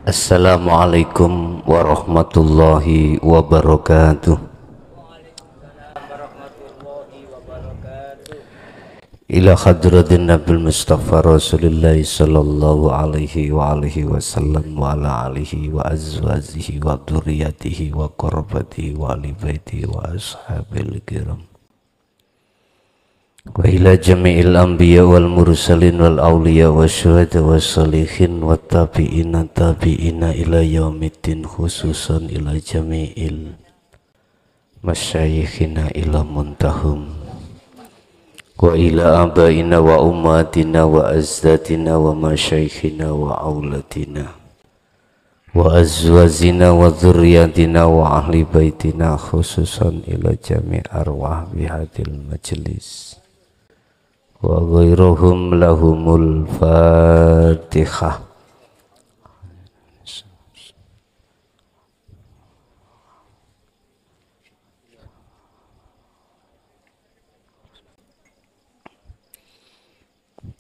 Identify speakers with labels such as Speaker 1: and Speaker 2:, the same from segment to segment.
Speaker 1: Assalamualaikum warahmatullahi wabarakatuh. Ila hadratin Nabil Mustafa Rasulullah sallallahu alaihi wa alihi wasallam wa ala alihi wa azwajihi wa dzurriyyatihi wa qurrabatihi wa ali baitihi wa ashabil kiram. Wa ila jami'il anbiya wal mursalin wal awliya wa syuhada wa salihin wa tabi'ina ila yaumiddin, khususan ila jami'il masyayikhina ila muntahum wa ila abaina wa ummatina wa azdatina wa masyayikhina wa auladina wa azwazina wa dzurriyyatina wa ahli baitina, khususan ila jami' arwah bihadil majlis wa ghairuhum lahumul fatihah.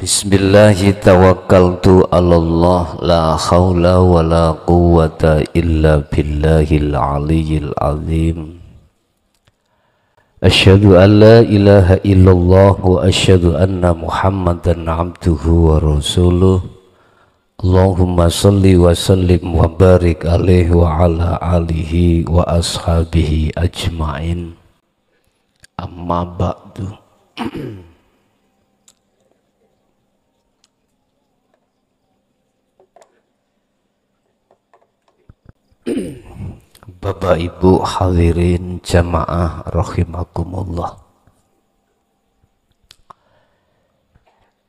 Speaker 1: Bismillahi tawakkaltu alallah la khawla wa la quwwata illa billahil aliyyil azim. Asyhadu an la ilaha illallah wa asyhadu anna Muhammadan abduhu wa rasuluh. Allahumma salli wa sallim wa barik alaihi wa ala alihi wa ashabihi ajma'in. Amma ba'du. Bapak Ibu hadirin jamaah rahimakumullah.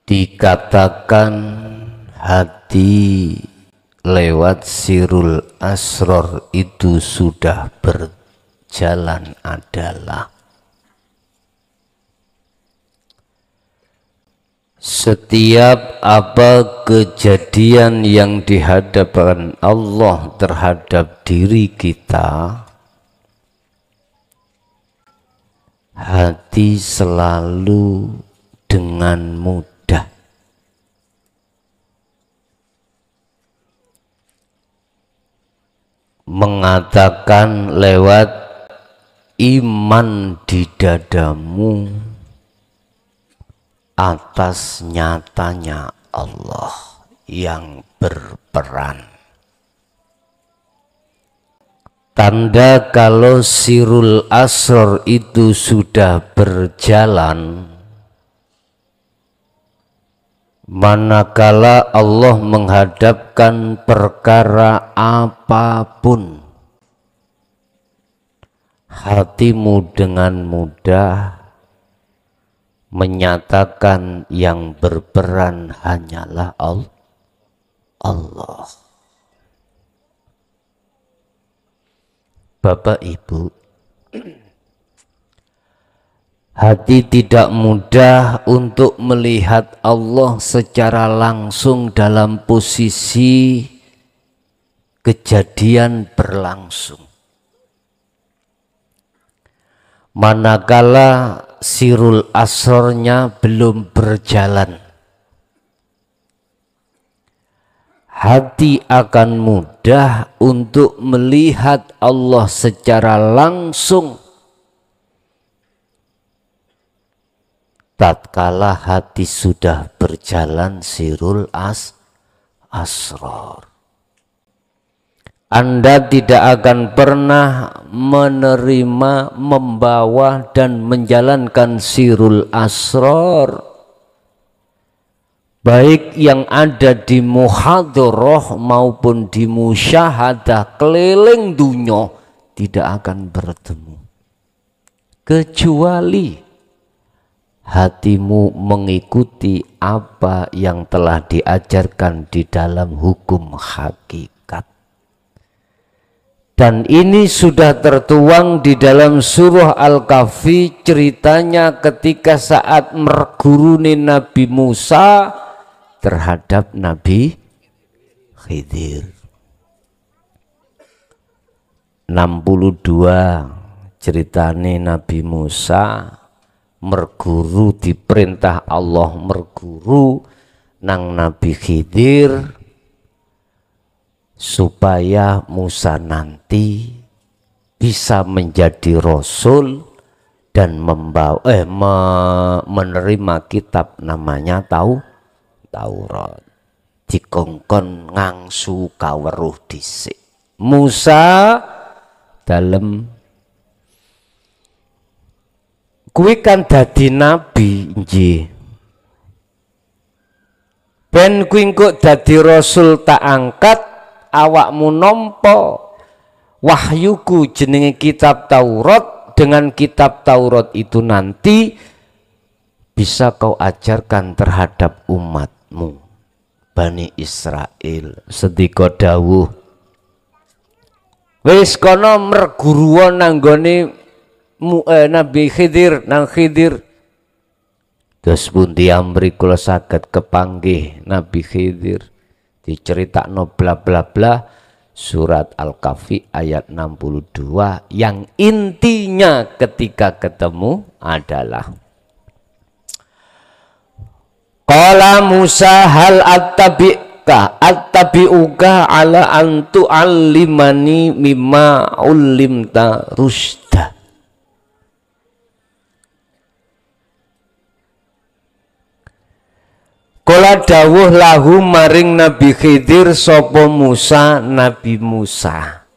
Speaker 1: Dikatakan hati lewat sirul asror itu sudah berjalan adalah setiap apa kejadian yang dihadapkan Allah terhadap diri kita, hati selalu dengan mudah mengatakan lewat iman di dadamu atas nyatanya Allah yang berperan. Tanda kalau sirul asror itu sudah berjalan, manakala Allah menghadapkan perkara apapun, hatimu dengan mudah menyatakan yang berperan hanyalah Allah. Bapak Ibu, hati tidak mudah untuk melihat Allah secara langsung dalam posisi kejadian berlangsung. Manakala sirul asrornya belum berjalan, hati akan mudah untuk melihat Allah secara langsung tatkala hati sudah berjalan sirul asror. Anda tidak akan pernah menerima, membawa dan menjalankan sirul asror, baik yang ada di muhadharah maupun di musyahadah keliling dunya, tidak akan bertemu kecuali hatimu mengikuti apa yang telah diajarkan di dalam hukum hakikat. Dan ini sudah tertuang di dalam surah Al-Kahfi, ceritanya ketika saat merguruni Nabi Musa terhadap Nabi Khidir. 62 ceritane Nabi Musa merguru, diperintah Allah merguru nang Nabi Khidir supaya Musa nanti bisa menjadi rasul dan menerima kitab namanya Taurat. Dikongkon ngangsu kaweruh dhisik. Musa dalem kuwi kan dadi nabi nggih. Ben kuwi engko dadi rasul tak angkat awakmu nampa wahyuku jenenge kitab Taurat. Dengan kitab Taurat itu nanti bisa kau ajarkan terhadap umatmu Bani Israel. Sedika dawuh wis kono merguruwa nanggone Nabi Khidir nang Khidir. Terus pundi amri kula saged kepanggih Nabi Khidir diceritakno bla bla bla. Surat Al-Kahfi ayat 62 yang intinya ketika ketemu adalah qala Musa hal attabi'uka ala an tu'allimani mimma ullimta rusyda. Kala dawuh lahu maring Nabi Khidir sapa Musa, Nabi Musa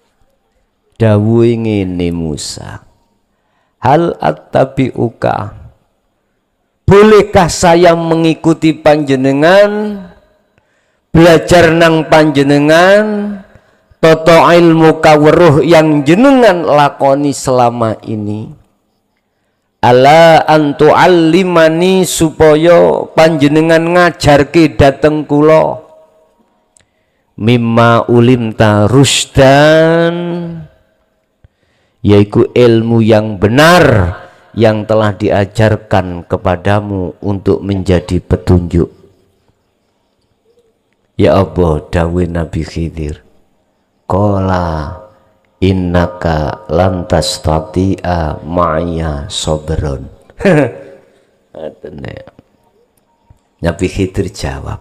Speaker 1: dawuh ngene Musa, hal attabi'uka, bolehkah saya mengikuti panjenengan, belajar nang panjenengan toto ilmu kaweruh yang jenengan lakoni selama ini. Ala antu alimani, supaya panjenengan ngajarke dateng kula mimma ulimta rusdan, yaitu ilmu yang benar yang telah diajarkan kepadamu untuk menjadi petunjuk. Ya Allah, dawuh Nabi Khidir, qala innaka lantas tati'a ma'ya sobron. Nabi Khidir jawab,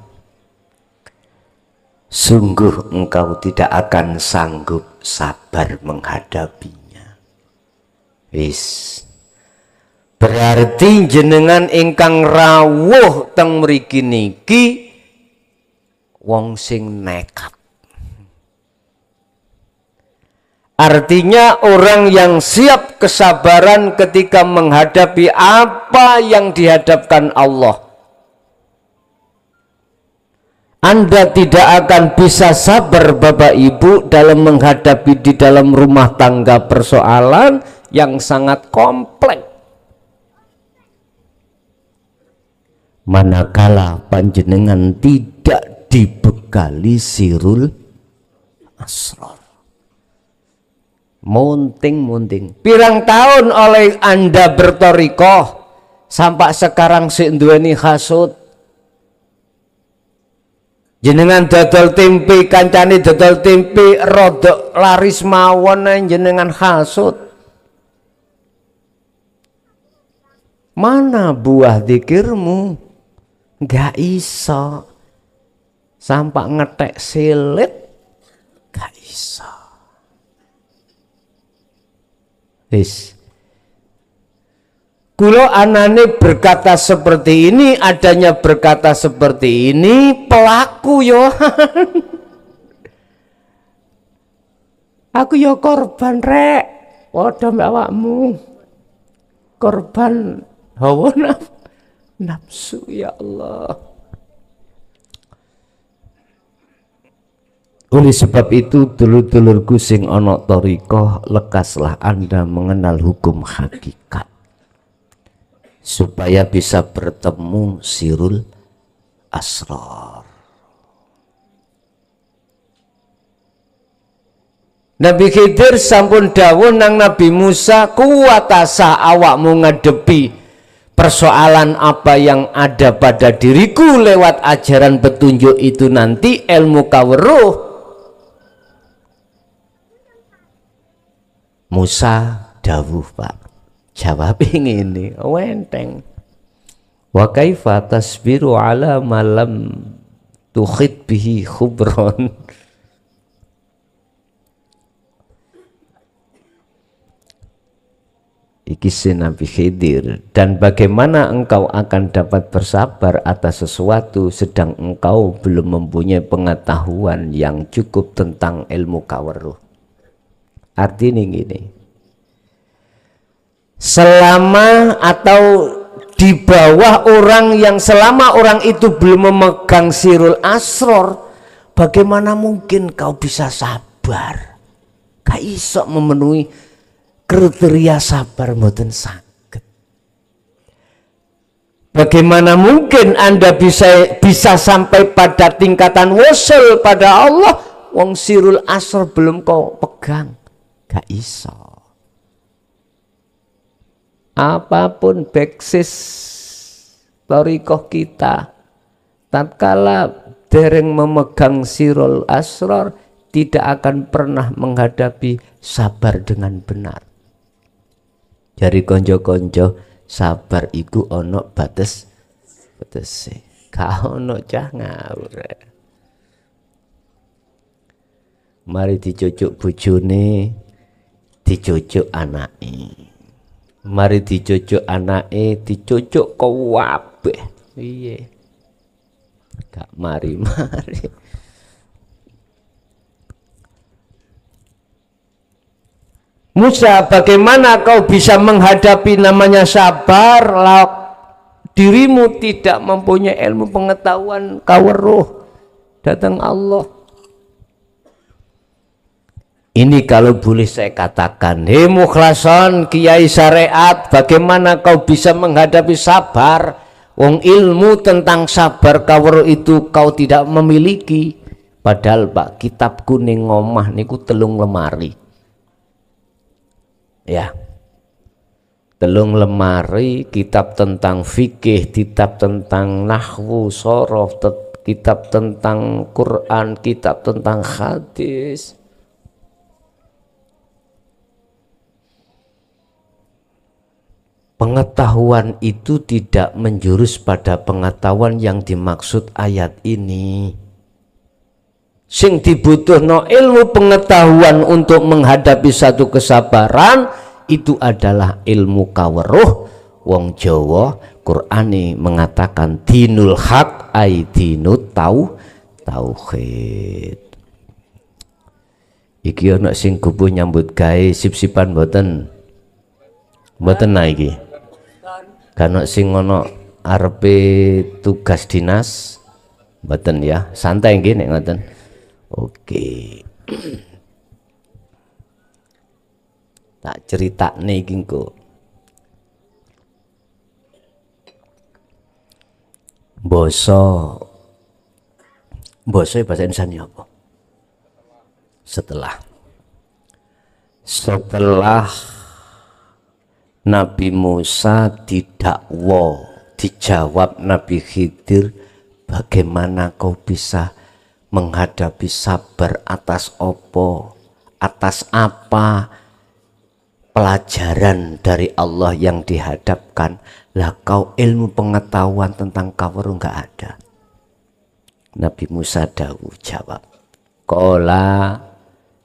Speaker 1: sungguh engkau tidak akan sanggup sabar menghadapinya. Wis, berarti jenengan ingkang rawuh teng mriki niki wong sing nekat. Artinya orang yang siap kesabaran ketika menghadapi apa yang dihadapkan Allah. Anda tidak akan bisa sabar Bapak Ibu dalam menghadapi di dalam rumah tangga persoalan yang sangat kompleks. Manakala panjenengan tidak dibekali sirul asrar. Munting-munting. Pirang tahun oleh Anda bertorikoh sampai sekarang sik duweni hasud. Jenengan dodol tempe, kancane dodol tempe rodok laris mawon jenengan hasud. Mana buah zikirmu? Gak iso. Sampai ngetek silit gak iso. Wis. Kula anane berkata seperti ini, adanya berkata seperti ini, pelaku yo. Aku yo korban rek, padha mbek awakmu. Korban hawa nafsu ya Allah. Oleh sebab itu dulur-dulurku sing ana thariqah, lekaslah Anda mengenal hukum hakikat supaya bisa bertemu sirul asrar. Nabi Khidir sampun dawuh nang Nabi Musa, kuwatasa awakmu ngadepi persoalan apa yang ada pada diriku lewat ajaran petunjuk itu nanti ilmu kaweruh. Musa dawuh Pak, jawab ini wenteng. Wa kaifa tasbiru ala malam tuhit bihi khubron. Iki si Nabi Khidir. Dan bagaimana engkau akan dapat bersabar atas sesuatu sedang engkau belum mempunyai pengetahuan yang cukup tentang ilmu kaweruh. Artinya gini, selama atau di bawah orang yang selama orang itu belum memegang sirul asror, bagaimana mungkin kau bisa sabar? Gak iso memenuhi kriteria sabar, mboten saged. Bagaimana mungkin Anda bisa sampai pada tingkatan wusul pada Allah wong sirul asror belum kau pegang? Gak iso. Apapun basis thariqah kita, tatkala dereng memegang sirul asror, tidak akan pernah menghadapi sabar dengan benar. Jari konco-konco, sabar iku ono batese, gak ono cah ngawur. Mari dicucuk bojone, dicucuk anake. Mari dicucuk anake, dicucuk kabeh. Piye? Gak mari-mari. Musa, bagaimana kau bisa menghadapi namanya sabar? Dirimu tidak mempunyai ilmu pengetahuan kaweruh datang Allah. Ini kalau boleh saya katakan, hei mukhlason kiai syariat, bagaimana kau bisa menghadapi sabar? Wong ilmu tentang sabar kaweruh itu kau tidak memiliki. Padahal Pak, kitab kuning ngomah niku 3 lemari. Ya, 3 lemari, kitab tentang fikih, kitab tentang nahwu, sorof, kitab tentang Quran, kitab tentang hadis. Pengetahuan itu tidak menjurus pada pengetahuan yang dimaksud ayat ini. Sing dibutuhno ilmu pengetahuan untuk menghadapi satu kesabaran itu adalah ilmu kaweruh. Wong Jawa Qur'ani mengatakan dinul haq ai dinut tauhid. Iki ana sing kubu nyambut gawe sip-sipan mboten? Mboten iki. Kana sing ana arepe tugas dinas mboten ya, santai nggih nek ngoten. Oke. Tak critakne iki engko. Basa bahasa Indonesia apa? Setelah Nabi Musa dijawab Nabi Khidir, bagaimana kau bisa menghadapi sabar atas apa pelajaran dari Allah yang dihadapkan? Lah kau ilmu pengetahuan tentang kaweruh nggak ada. Nabi Musa jawab. Kola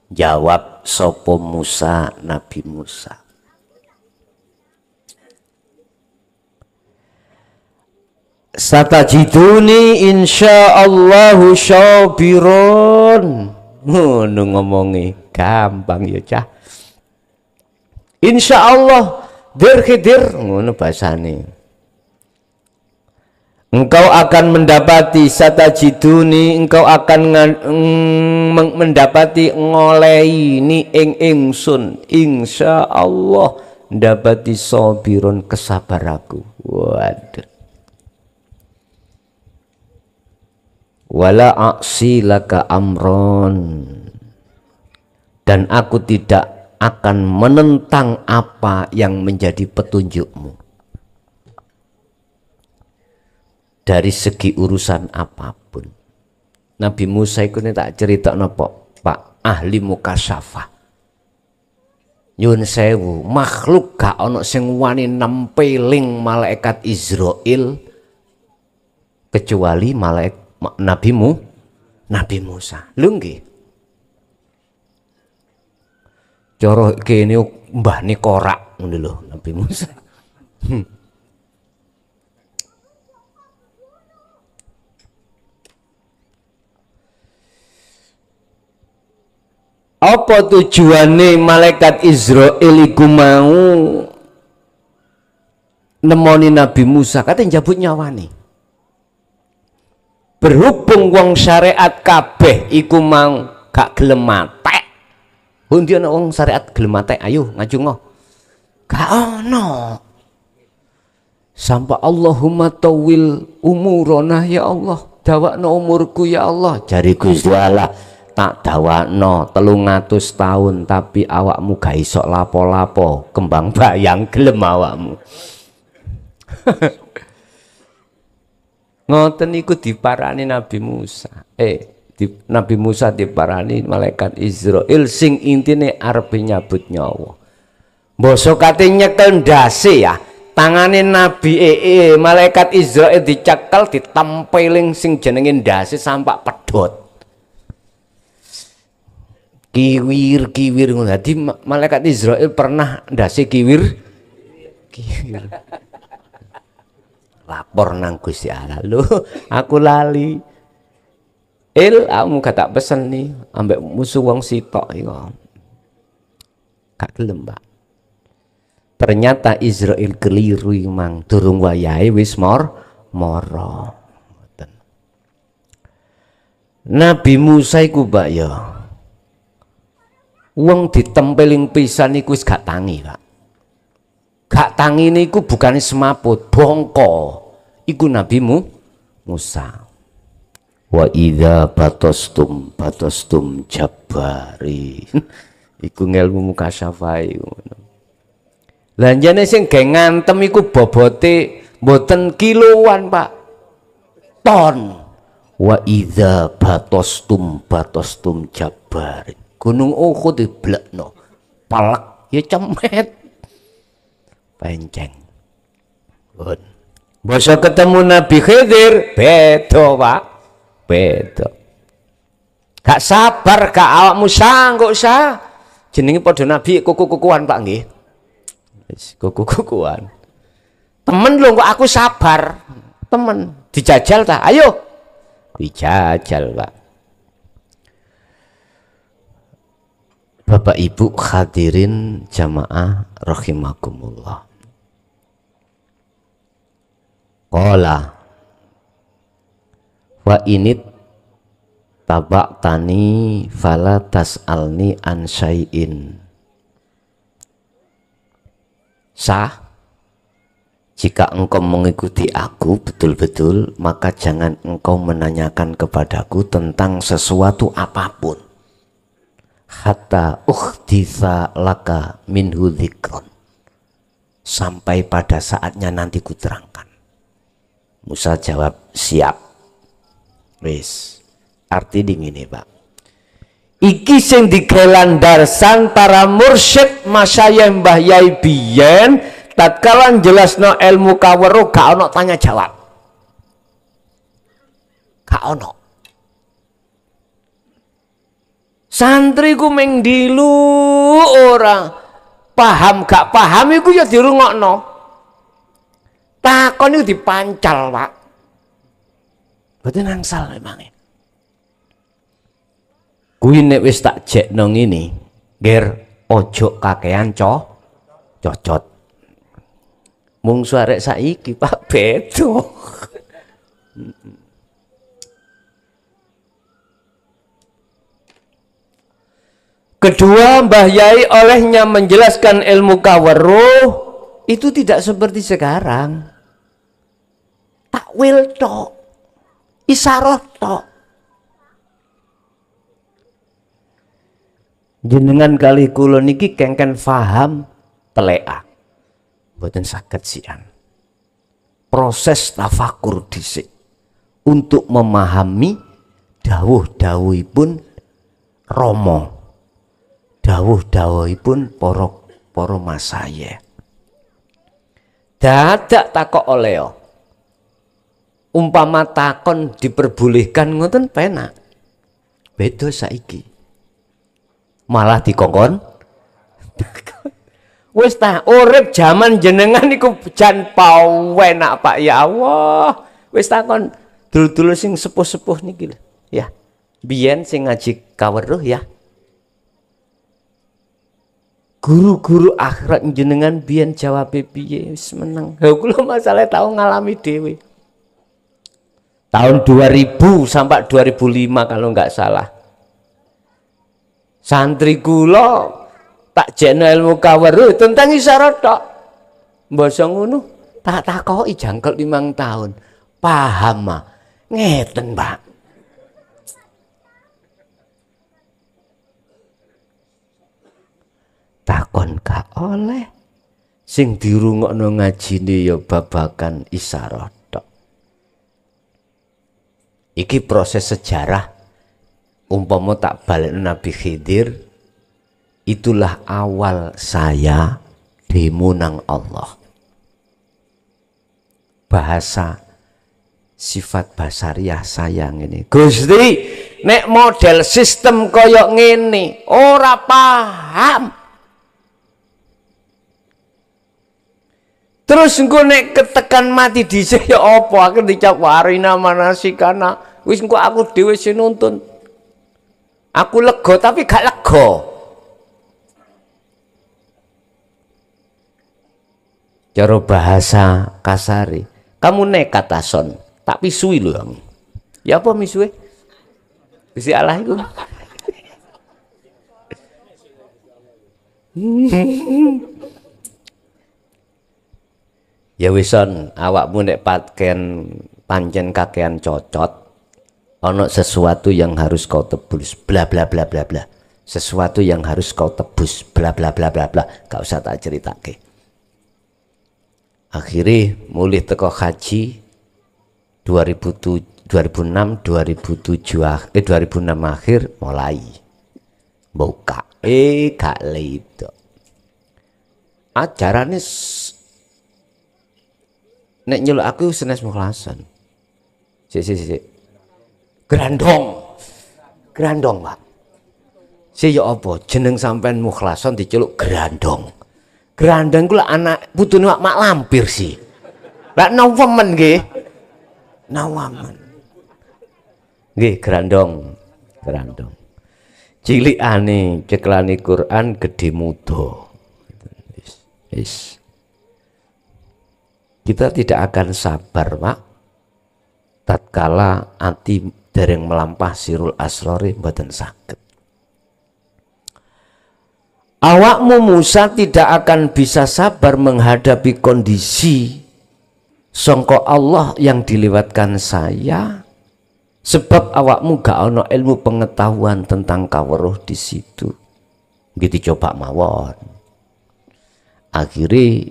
Speaker 1: jawab sopo Musa, Nabi Musa. Satajiduni insyaallahu syabiron. Ngono ngomongi gampang ya cah. Insyaallah Khidir ngono bahasane. Engkau akan mendapati satajiduni, engkau akan mendapati ngolehi ni ingsun insyaallah ndapati sabiron kesabaraku. Waduh. Wala aksi laka amron, dan aku tidak akan menentang apa yang menjadi petunjukmu dari segi urusan apapun. Nabi Musa itu tak cerita nopo Pak ahli mukasyafah. Nyun sewu, makhluk gak ono sing wani nempeling malaikat Israel kecuali malaikat Nabi Musa. Lho nggih. Cara kene mbah ni korak. ngono lho Nabi Musa. Apa tujuane malaikat Israil iku mau nemoni Nabi Musa? Katanya njabut nyawane. Berhubung wong syariat kabeh iku mau gak gelem matek. Pundi ana wong syariat gelem matek? Ayo ngajungo. Gak ono. Sampai Allahumma tawil umurona ya Allah, dawakno umurku ya Allah. Jari Gusti Allah, tak dawakno 300 tahun tapi awakmu gak iso lapo-lapo, kembang bayang gelem awakmu. Ngoten niku diparani Nabi Musa. Nabi Musa diparani malaikat Israil sing intine arep nyabut nyawa. Mbasa kate nyekel ndase ya. Tangane Nabi malaikat Israil dicekel ditempeling sing jenenge ndase sampak pedhot. Kiwir ngono. Dadi malaikat Israil pernah ndase kiwir. Lapor nang Gusti Allah, lho aku lali. Kamu gak tak pesen nih ambek musuh wong sitok iku. Gak gelem, Mbak. Ternyata Israil keliru mang durung wayahe wis moro. Nabi Musa iku, Mbak ya. Wong ditempeling pisan iku wis gak tangi, Pak. Gak tangi niku bukannya semaput, bongko. Iku Nabi Musa. Wa idza batostum jabari. Iku ngelmu mukasyafai ngono. Lanjane sing ge ngantem iku bobote mboten kiloan, Pak. Ton. Wa idza batostum jabari. Gunung Uhud diblekno. Palek ya cemet. Penceng. Basa ketemu Nabi Khidir beda, Pak. Beda. Gak sabar gak awakmu sanggup sah. Jenenge padha Nabi kuku-kukuan, Pak nggih. Wis kuku-kukuan. Temen lho kok aku sabar. Temen dijajal ta? Ayo. Dijajal, Pak. Bapak Ibu hadirin jamaah rahimakumullah. Qala wa init tabaktani fala tas'alni an syai'in. Sah, jika engkau mengikuti aku betul-betul, maka jangan engkau menanyakan kepadaku tentang sesuatu apapun. Hatta ukhditha laka minhu dzikron. Sampai pada saatnya nanti kuterangkan. Musa jawab, siap. Wis. Arti dingin nih, Pak. Iki sing digelandarsan para mursyid masyayikh Mbah Yai biyen tatkala jelasno ilmu kawero gak ono tanya jawab. Gak ono. Santri ku meng dilu ora paham gak paham iku ya dirungokno. Takon itu dipancal, Pak. Mboten angsal memangnya. Kuwi nek wis tak jekno ngene, ngger ojo kakean cocot. Mung suarek saiki, Pak, beda. Kedua, Mbah Yai olehnya menjelaskan ilmu kaweruh itu tidak seperti sekarang. Takwil tok, isaroh tok. Jenengan kali kula niki kengken faham teleka. Mboten saged sian. Proses tafakur dhisik untuk memahami dawuh-dawuhipun Rama. Dawuh-dawuhipun para masayikh. Dadak takok oleh umpama takon diperbolehkan ngoten penak. Beda saiki. Malah dikongkon. Wis ta urip jaman jenengan iku jan pawenak Pak ya Allah. Wis takon dulur-dulur sing sepuh-sepuh niki lho ya. Biyen sing ngaji kaweruh ya. Guru-guru akhirat jenengan biyen jawab piye wis meneng. Ha kula masalah tau ngalami dhewe. Tahun 2000 sampai 2005 kalau nggak salah. Santri kula tak jekno ilmu kaweruh tentang isyarat tok. Mbasa ngono tak takoki jangkel 5 tahun. Paham mah. Ngeten, Pak. Takon gak oleh sing dirungokno ngajine ya babakan isyarat tok. Iki proses sejarah umpama tak balik Nabi Khidir, itulah awal saya demo nang Allah. Bahasa sifat basariah saya ngene. Gusti, nek model sistem koyok ngene ora paham. Terus engko nek ketekan mati dhisik ya apa? Aku dicap warina manasikana. Wis engko aku dhewe sing nuntun. Aku lega tapi gak lega. Cara bahasa kasari, kamu nekat ason, tak pisui lho kamu. Ya apa misuwe? Gusti Allah iku. Ya wison, awakmu nek pancen kakean cocot, ono sesuatu yang harus kau tebus, bla bla bla bla bla. Sesuatu yang harus kau tebus, bla bla bla bla bla. Gak usah tak ceritake. Akhirnya mulih teko haji 2006 2006 akhir mulai buka gak ledo. Ajarane nek nyeluk aku senes mukhlasan. Si. Grandong, Pak. Si ya apa? Jeneng sampean mukhlasan diceluk grandong. Grandong ku anak putune mak lampir sih. Lah nawamen nggih. Nawamen. Nggih, grandong. Cilikane ceklane Quran gede muda. Wis. Kita tidak akan sabar, Pak. Tatkala ati dereng melampah sirul asrori mboten saged. Awakmu Musa tidak akan bisa sabar menghadapi kondisi sangka Allah yang dilewatkan saya, sebab awakmu gak ono ilmu pengetahuan tentang kaweruh di situ. Gitu coba mawon. Akhirnya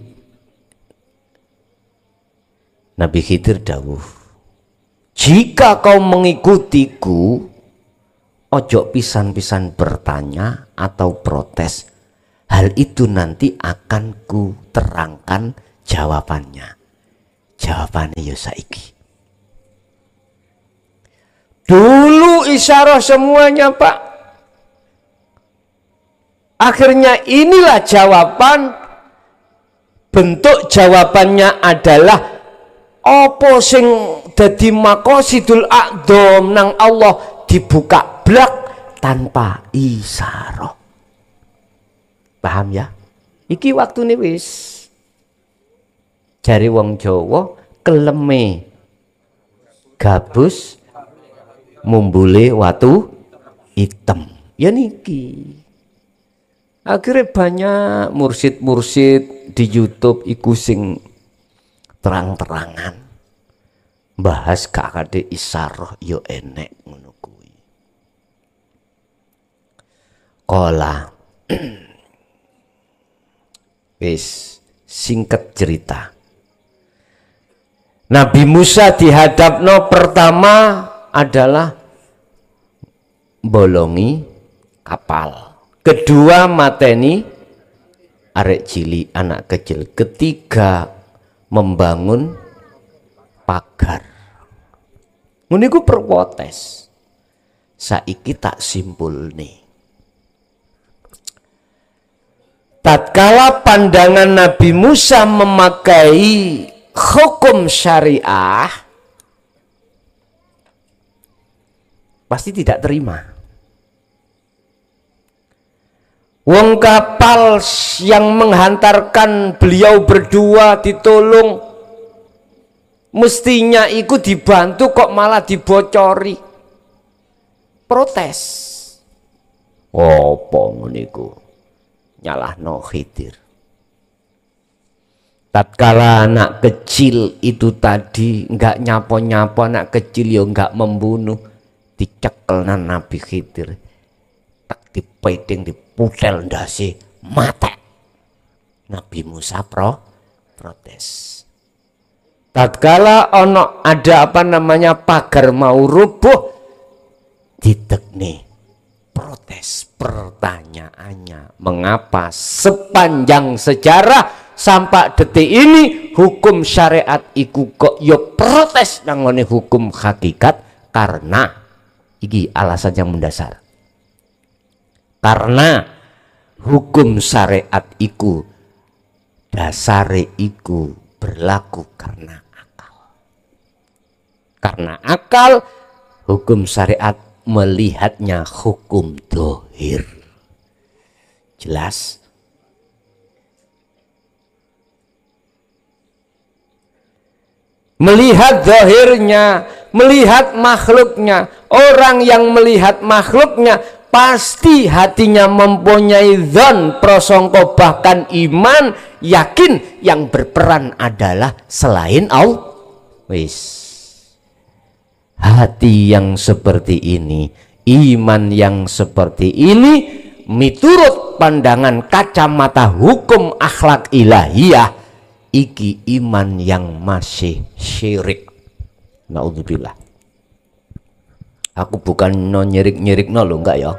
Speaker 1: Nabi Khidir dawuh, jika kau mengikutiku, ojo pisan-pisan bertanya atau protes. Hal itu nanti akan ku terangkan jawabannya. Jawabannya ya saiki. Dulu isyarah semuanya, Pak. Akhirnya inilah jawaban. Bentuk jawabannya adalah apa sing dadi maqasidul a'dham nang Allah dibuka blak tanpa isyarah. Paham ya? Iki waktune wis. Jari wong Jawa keleme gabus mumbule watu item. Ya niki. Akhirnya banyak mursid-mursid di YouTube iku sing terang-terangan bahas kakade isyarah yo enek ngono kuwi. Kola wis singkat cerita. Nabi Musa dihadapno pertama adalah bolongi kapal. Kedua mateni arek cilik anak kecil. Ketiga membangun pagar. Ngono iku protes. Saiki tak simpul nih. tatkala pandangan Nabi Musa memakai hukum syariah, pasti tidak terima. Wong kapal yang menghantarkan beliau berdua ditolong, mestinya ikut dibantu, kok malah dibocori. Protes. Opo niku nyalahno Khidir. Tatkala anak kecil itu tadi nggak nyapo-nyapo, anak kecil yo nggak membunuh, dicekel Nabi Khidir, tak dipeding diputel ndase mate. Nabi Musa protes. Tatkala ada pagar mau rubuh, ditekne protes. Pertanyaannya, mengapa sepanjang sejarah sampai detik ini hukum syariat iku kok yo protes nangone hukum hakikat? Karena iki alasan yang mendasar. Karena hukum syariat iku dasare iku berlaku karena akal. Karena akal, hukum syariat melihatnya hukum dohir. Jelas? Melihat dohirnya, melihat makhluknya. Orang yang melihat makhluknya pasti hatinya mempunyai dzon, prasangka, bahkan iman, yakin yang berperan adalah selain Allah. Wis. Hati yang seperti ini, iman yang seperti ini, miturut pandangan kacamata hukum akhlak ilahiyah, iki iman yang masih syirik. Naudzubillah. Aku bukan nyirik-nyirik lo, enggak ya.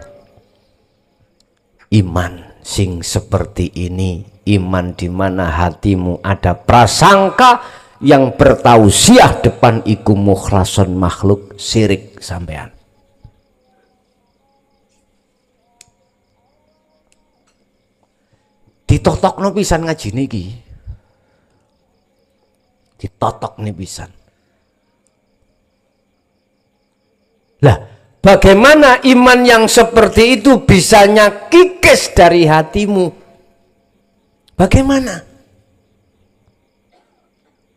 Speaker 1: Iman sing seperti ini, iman di mana hatimu ada prasangka yang bertausiah depan iku mukhlason makhluk, syirik sampean. Ditotokno pisan ngaji niki. Ditotok nih pisan. Lah, bagaimana iman yang seperti itu bisanya kikis dari hatimu? Bagaimana?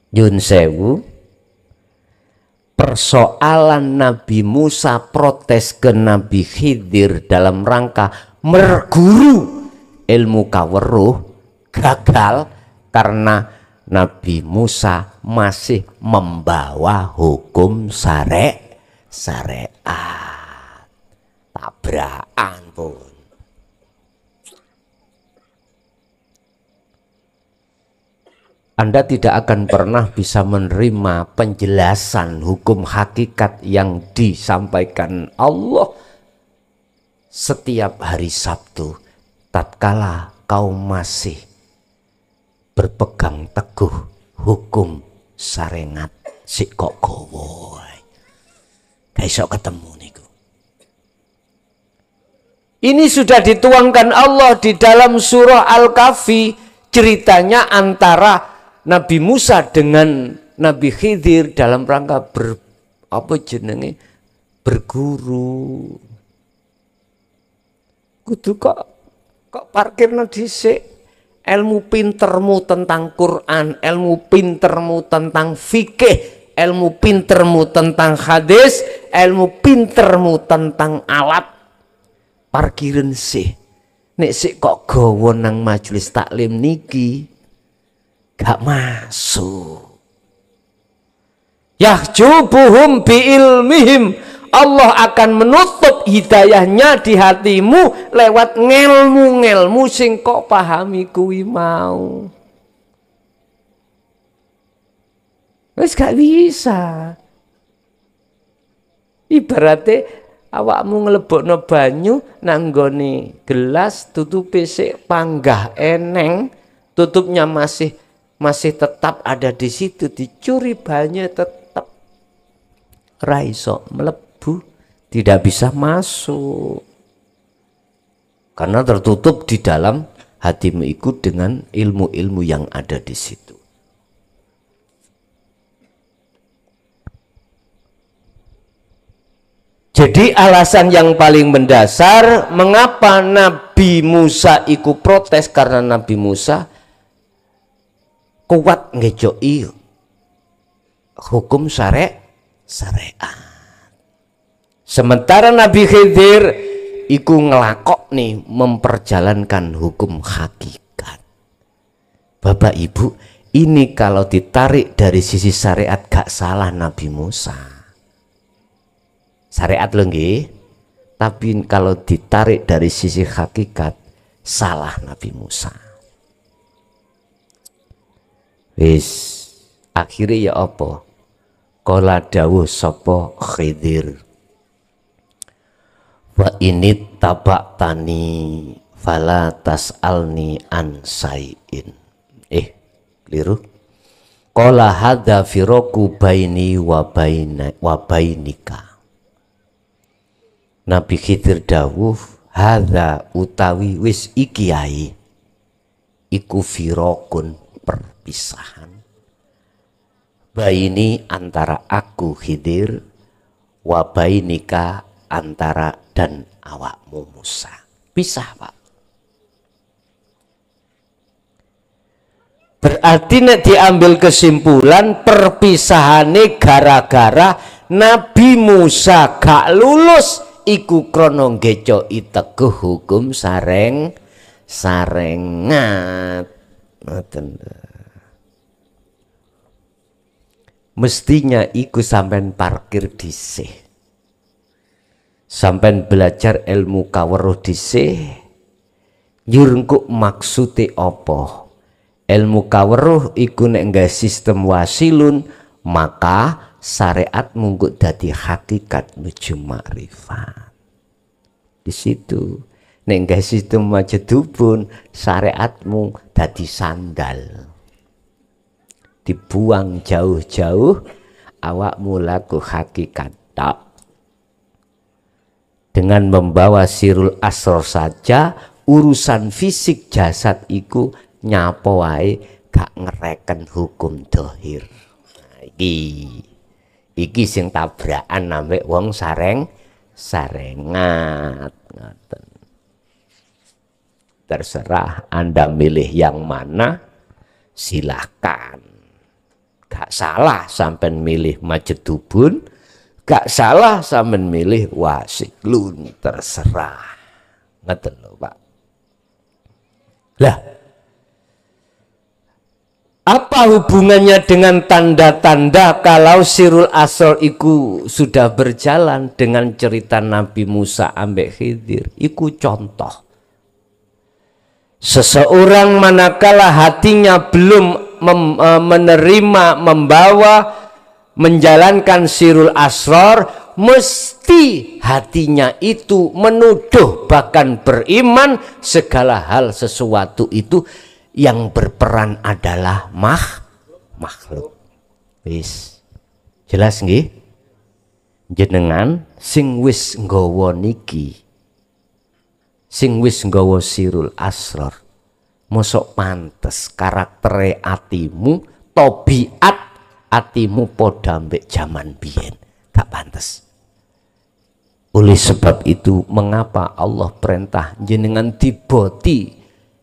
Speaker 1: Yun sewu, persoalan Nabi Musa protes ke Nabi Khidir dalam rangka merguru ilmu kaweruh gagal karena Nabi Musa masih membawa hukum syariat. Tabrakan pun. Anda tidak akan pernah bisa menerima penjelasan hukum hakikat yang disampaikan Allah setiap hari Sabtu tatkala kau masih berpegang teguh hukum syariat si kok gowo. Gak iso ketemu niku. Ini sudah dituangkan Allah di dalam surah Al-Kahfi, ceritanya antara Nabi Musa dengan Nabi Khidir dalam rangka berguru. Kudu kok parkirna dhisik. Ilmu pintermu tentang Quran, ilmu pintermu tentang fikih, ilmu pintermu tentang hadis, ilmu pintermu tentang alat, parkirin sih. Nek sik kok gawa nang majelis taklim niki gak masuk. Yahjubuhum bi ilmihim, Allah akan menutup hidayahnya di hatimu lewat ngelmu-ngelmu sing kok pahami kuwi mau. Wis gak bisa. Ibaratnya awakmu nglebokno banyu nang nggone gelas, tutupe sik panggah eneng, tutupnya masih tetap ada di situ, dicuri banyak tetap ra iso mlebu, tidak bisa masuk karena tertutup di dalam hatimu ikut dengan ilmu-ilmu yang ada di situ. Jadi alasan yang paling mendasar mengapa Nabi Musa ikut protes, karena Nabi Musa kuat ngejoi hukum syariat. Sementara Nabi Khidir iku ngelakok nih memperjalankan hukum hakikat. Bapak Ibu, ini kalau ditarik dari sisi syariat gak salah Nabi Musa. Syariat loh nggih. Tapi kalau ditarik dari sisi hakikat salah Nabi Musa. Wis akhirnya ya apa? Kala dawuh sapa Khidir, wa ini tabaktani fala tas'alni an sayin. Keliru. Qala hadza firaku baini wa bainika. Nabi Khidir dawuh, hadza utawi wis iki ae iku firakun perpisahan. Baini antara aku Khidir, wa bainika antara dan awakmu Musa. Pisah, Pak. Berarti nek diambil kesimpulan perpisahane gara-gara Nabi Musa gak lulus iku krana ngecoki teguh hukum sarengat. Ngoten. Mestinya iku sampean parkir dhisik. Sampean belajar ilmu kaweruh dhisik. Nyurengku maksude apa? Ilmu kaweruh iku nek nggawe sistem wasilun, maka syariat mungkuk dadi hakikat nuju makrifat. Di situ nek nggawe sistem majedubun, syariatmu dadi sandal. Dibuang jauh-jauh, awakmu laku hakikat tak. Dengan membawa sirul asror saja, urusan fisik jasad iku nyapa wae gak ngereken hukum dohir. Nah, iki sing tabrakan ambek wong sarengat. Terserah Anda milih yang mana, silahkan. Gak salah sampean milih majedubun, gak salah sampean milih wasiklun, terserah. Ngeten lho, Pak. Lah, apa hubungannya dengan tanda-tanda kalau sirul asror iku sudah berjalan dengan cerita Nabi Musa ambek Khidir? Iku contoh. Seseorang manakala hatinya belum menerima, membawa, menjalankan sirul asror, mesti hatinya itu menuduh bahkan beriman segala hal sesuatu itu yang berperan adalah makhluk. Wis jelas nggih? Jenengan sing wis nggawa niki, sing wis nggawa sirul asror, mosok pantes karaktere atimu, tobiat atimu padha mbek jaman biyen, gak pantes. Oleh sebab itu mengapa Allah perintah jenengan diboti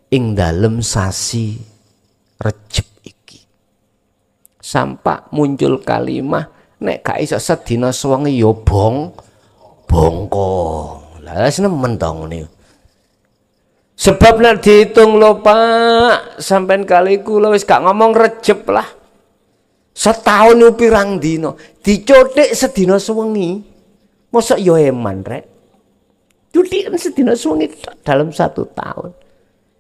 Speaker 1: ing dalem sasi Rejeb iki. Sampak muncul kalimah nek gak iso sedina sewengi ya bongko. Lah nemen dong niku. Sebab nek dihitung lho Pak, sampean kali kula wis gak ngomong Rejeb lah. Setahun yo pirang dina, dicothik sedina sewengi. Mosok yo eman rek. Cuthikan sedina sewengi dalam 1 tahun.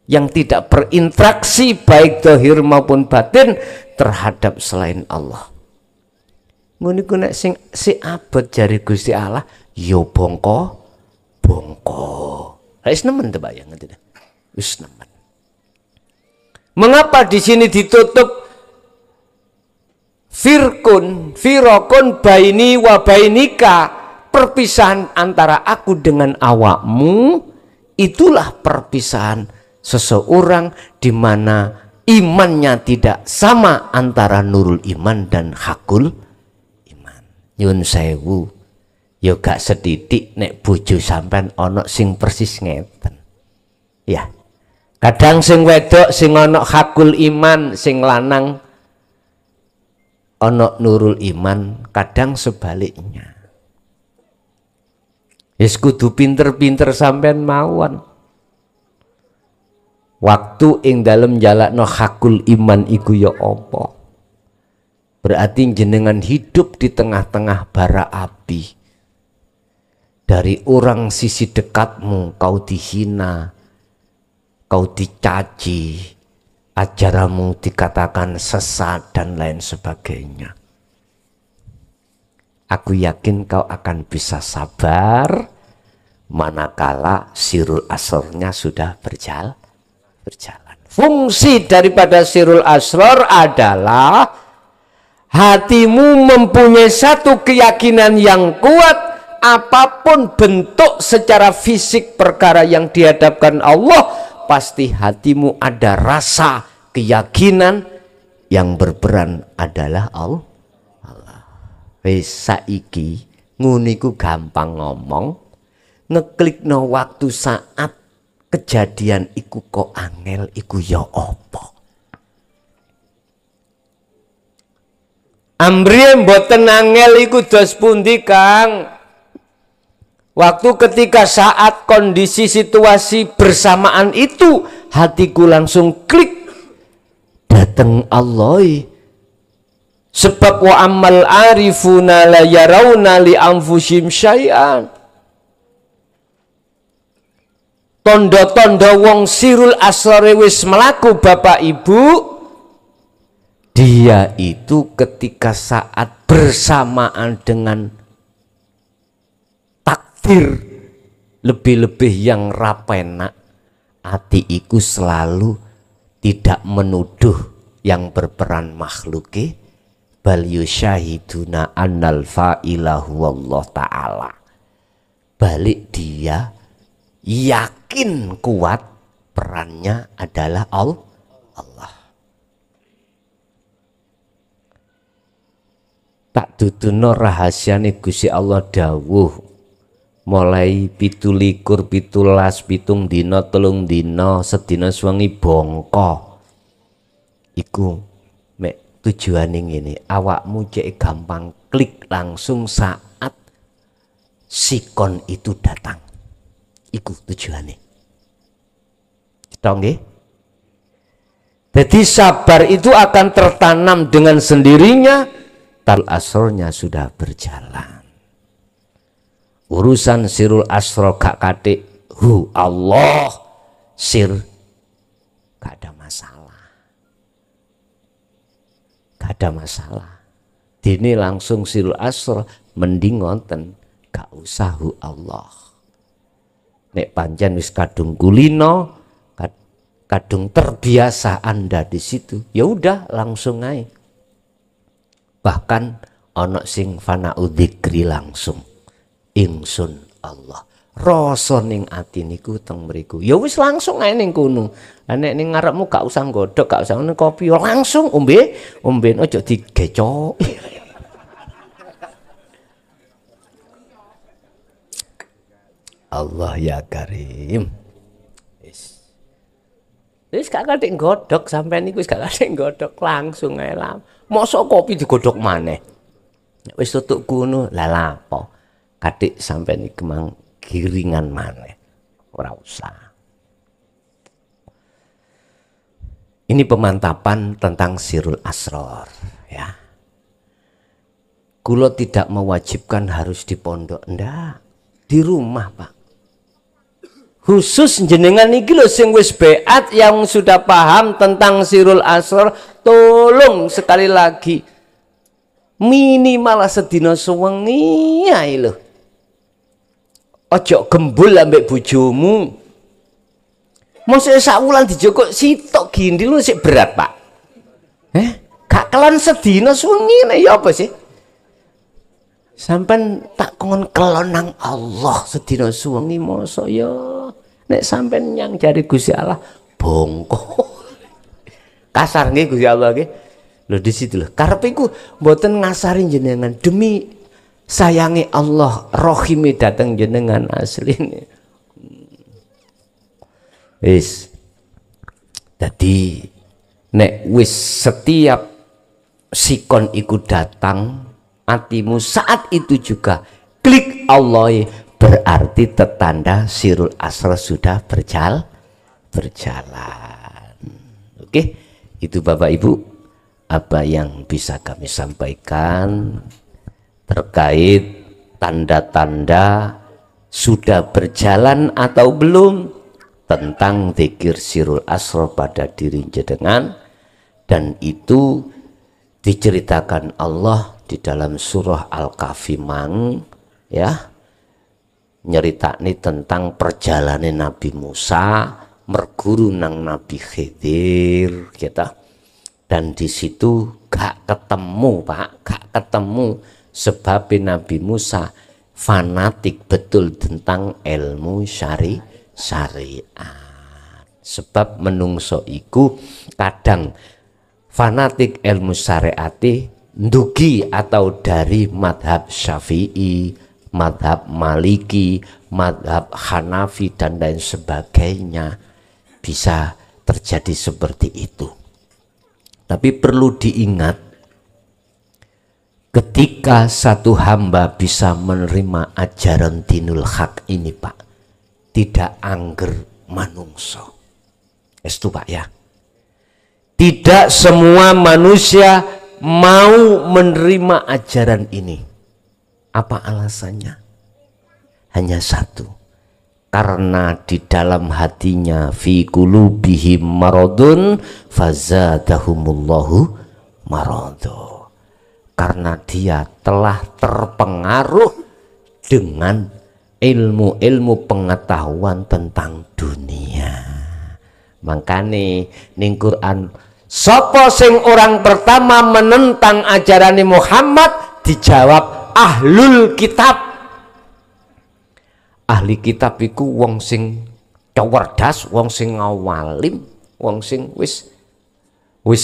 Speaker 1: Yang tidak berinteraksi baik zahir maupun batin terhadap selain Allah. Ngono iku nek sing si abot jari Gusti Allah yo bongko. Wis nemen to bayang ngene. Wis nemen. Mengapa di sini ditutup firakun baini wa bainika, perpisahan antara aku dengan awakmu, itulah perpisahan seseorang di mana imannya tidak sama antara nurul iman dan hakul iman. Nyun sewu, yo gak setitik nek bojo sampean ono sing persis ngeten. Ya. Kadang sing wedok sing ono hakul iman, sing lanang ono nurul iman, kadang sebaliknya. Wis kudu pinter-pinter sampean mawon. Waktu ing dalem jalakno hakul iman iku ya apa? Berarti jenengan hidup di tengah-tengah bara api. Dari orang sisi dekatmu kau dihina, kau dicaci, ajaranmu dikatakan sesat dan lain sebagainya. Aku yakin kau akan bisa sabar manakala sirul asrornya sudah berjalan. Fungsi daripada sirul asror adalah hatimu mempunyai satu keyakinan yang kuat, apapun bentuk secara fisik perkara yang dihadapkan Allah, pasti hatimu ada rasa keyakinan yang berperan adalah Allah. Wis saiki nguniku gampang ngomong, ngeklikno waktu saat kejadian iku kok angel iku ya apa? Amriye mboten angel iku dos pundi, Kang? Waktu ketika saat kondisi situasi bersamaan itu hatiku langsung klik dateng Allah. Sebab wa amal arifuna la yarawna li anfusim syai'an. Tondo-tondo wong sirul asrore wis melaku Bapak Ibu, dia itu ketika saat bersamaan dengan takdir lebih-lebih yang rapenak, hati iku selalu tidak menuduh yang berperan makhluki, bal yusyahiduna annal fa'ilahu wallah ta'ala. Balik dia yakin kuat perannya adalah Allah. Tak duduno rahasiane Gusti Allah dawuh mulai 17, 17, 7 dina, 3 dina, sedina suwengi bongko. Iku mek tujuane ngene, awakmu cek gampang klik langsung saat sikon itu datang. Iku tujuane. Tahu nggih? Jadi sabar itu akan tertanam dengan sendirinya, tal asrornya sudah berjalan. Urusan sirul asro gak katik hu Allah sir gak ada masalah. Gak ada masalah. Dini langsung sirul asro mending ngonten gak usah hu Allah. Nek pancen wis kadung kulino, kadung terbiasa Anda di situ, ya udah langsung aja. Bahkan ono sing fana'u dzikri langsung ingsun Allah. Rasa ning ati niku teng mriku. Ya wis langsung ae ning kono. Lah nek ning ngarepmu gak usah nggodhog, gak usah ngene kopi, langsung ombe aja digecok. Allah ya Karim. Wis gak katik nggodhog sampean niku wis gak katik nggodhog, langsung ae lah. Mosok kopi digodhog maneh. Wis tutuk kono, lah lapo? Katik sampean iki mang giringan maneh. Ora usah. Ini pemantapan tentang sirul asror, ya. Kulo tidak mewajibkan harus di pondok, ndak. Di rumah, Pak. Khusus jenengan iki lho sing wis beat, yang sudah paham tentang sirul asror, tolong sekali lagi minimal sedina sewengi ae lho. Ojo gembul ambek bojomu. Mosok sak wulan dijokok sitok gindil lu sik berat, Pak. Gak kelon sedina sewengi ya apa sih? Sampai tak kongon kelon nang Allah sedina suwengi mosok ya. Nek sampean yang jari Gusti Allah bongko. Kasar nggih Gusti Allah nggih. Lho di situ lho. Karepe iku mboten ngasari jenengan demi sayangi Allah rohime dateng jenengan asline. Wis. Dadi nek wis setiap sikon iku datang atimu saat itu juga klik Allah, berarti tetanda sirul asr sudah berjalan. Oke, itu Bapak Ibu apa yang bisa kami sampaikan terkait tanda-tanda sudah berjalan atau belum tentang zikir sirul asr pada diri jenengan, dan itu diceritakan Allah di dalam surah Al-Kahfi mang ya, nyeritani tentang perjalanan Nabi Musa merguru nang Nabi Khidir kita, dan di situ gak ketemu Pak, gak ketemu sebab Nabi Musa fanatik betul tentang ilmu syariat. Sebab menungso iku kadang fanatik ilmu syariati ndugi atau dari madhab Syafi'i, madhab Maliki, madhab Hanafi dan lain sebagainya, bisa terjadi seperti itu. Tapi perlu diingat, ketika satu hamba bisa menerima ajaran dinul haq ini Pak, tidak angger manungso. Itu Pak ya. Tidak semua manusia mau menerima ajaran ini. Apa alasannya? Hanya satu. Karena di dalam hatinya fi qulubihim maradun fazadahumullahu marado. Karena dia telah terpengaruh dengan ilmu-ilmu pengetahuan tentang dunia. Makanya ning Quran, sapa sing orang pertama menentang ajaran Muhammad, dijawab ahlul kitab. Ahli kitab iku wong sing cerdas, wong sing ngawalim, wong sing wis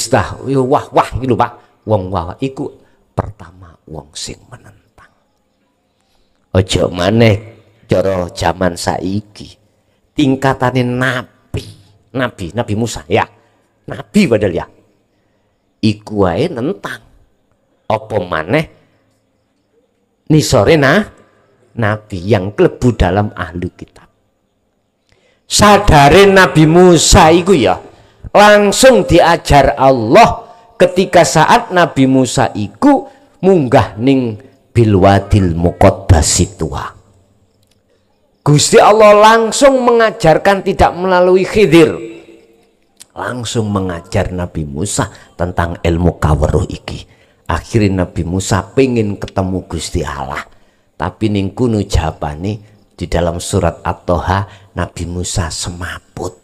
Speaker 1: tah wah iki lho Pak, wong wah iku pertama wong sing menentang. Aja maneh cara zaman saiki tingkatane Nabi Musa ya, Nabi padahal ya, iku wae nentang. Apa maneh nisore Nabi yang klebu dalam ahli kitab. Sadare Nabi Musa iku ya langsung diajar Allah ketika saat Nabi Musa iku munggah ning bilwadil muqaddasi tua. Gusti Allah langsung mengajarkan, tidak melalui Khidir, langsung mengajar Nabi Musa tentang ilmu kaweruh iki. Akhirnya Nabi Musa pengen ketemu Gusti Allah, tapi ning kuno jawabane di dalam surat At-Toha Nabi Musa semaput.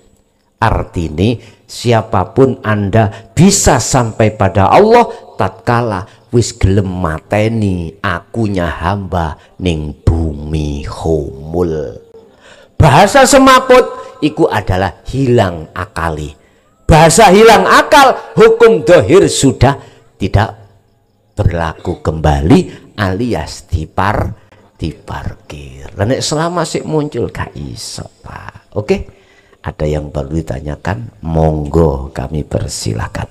Speaker 1: Artinya siapapun Anda bisa sampai pada Allah tatkala wis gelem mateni akunya hamba ning bumi humul. Bahasa semaput iku adalah hilang akali. Bahasa hilang akal, hukum dohir sudah tidak berlaku kembali alias diparkir. Nek selama sih muncul gak iso Pak. Oke, ada yang perlu ditanyakan, monggo kami persilakan.